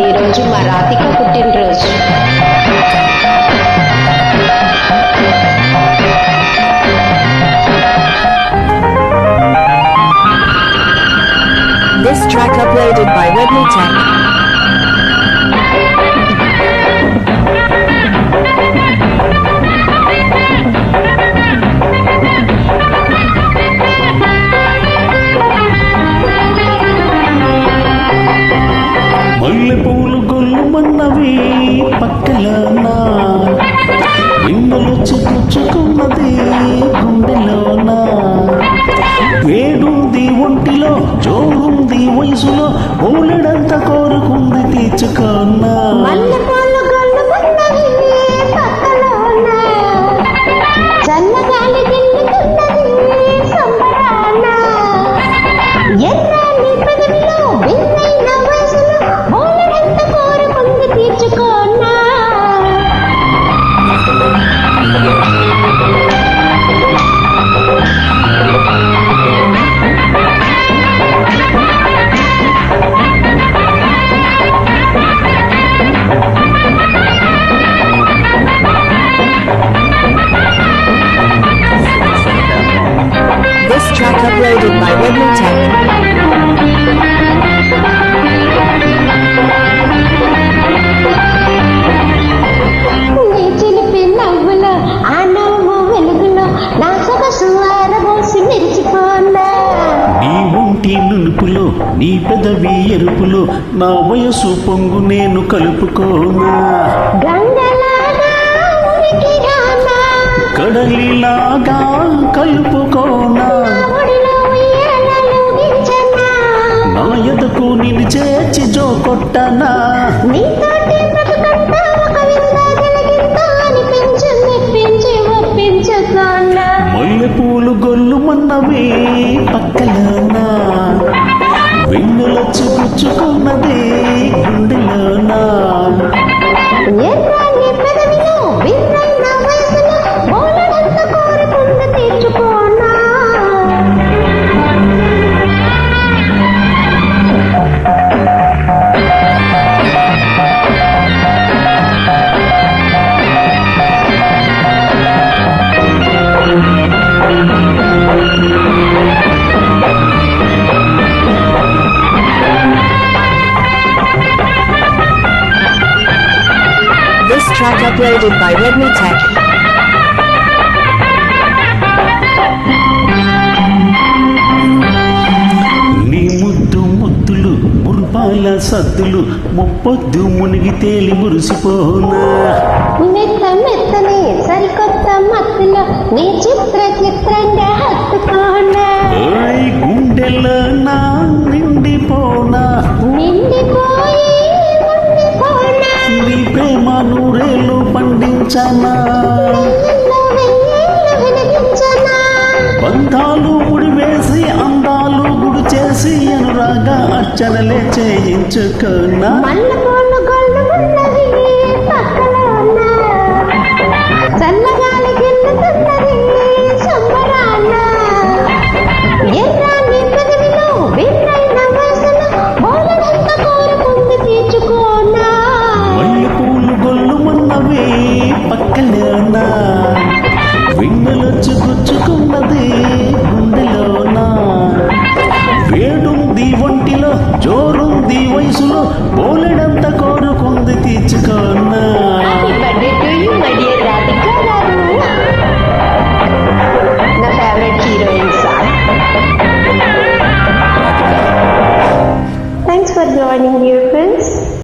ఈరోజు మా రాధిక పుట్టినరోజు. This track uploaded by Redmi Tech. మల్లె పూలు గొల్లుమన్నవి పక్కలోనా, వెన్నెలొచ్చి పుచ్చుకున్నది గుండెలోనా. వేడుంది ఒంటిలో, జోరుంది వయసులో, ఓలెడంత కోరుకుంది తీర్చుకోనా. This track uploaded by Redmi Tech. నీ ఒంటి నునుపులో, నీ పెదవి ఎరుపులో, నా వయసు పొంగు నేను కలుపుకోనా. కడలిలాగా కలుపుకోనా. నా ఎదకు నిన్ను చేర్చి జో కొట్టనా. మల్లె పూలు గొల్లుమన్నవి పక్కలోనా, వెన్నులొచ్చి పుచ్చుకున్నది గుండెలోనా. This track uploaded by Redmi Tech. నీ ముద్దు ముద్దులు, మురుపాల సద్దులు, ముప్పొద్దు మునిగి తేలి మురిసిపోనా. మెత్తని సరికొత్త మత్తులో నీ చిత్రంగా హత్తుకోనా. గుండెలో నా నిండిపోనా. నీ ప్రేమ నూరేళ్ళు పండించనా. బంధాలు ముడివేసి అందాలు గుడి చేసి అనురాగ అర్చనలే చేయించుకున్నా. మల్లె పూలు గొల్లుమన్నవి పక్కలోనా, వెన్నెలొచ్చి గుచ్చుకున్నది గుండెలోనా. వేడుంది ఒంటిలో, జోరుంది వయసులో, బోలెడంత కోరుకుంది తీర్చుకోనా. నా favourite heroine sir. Thanks for joining you.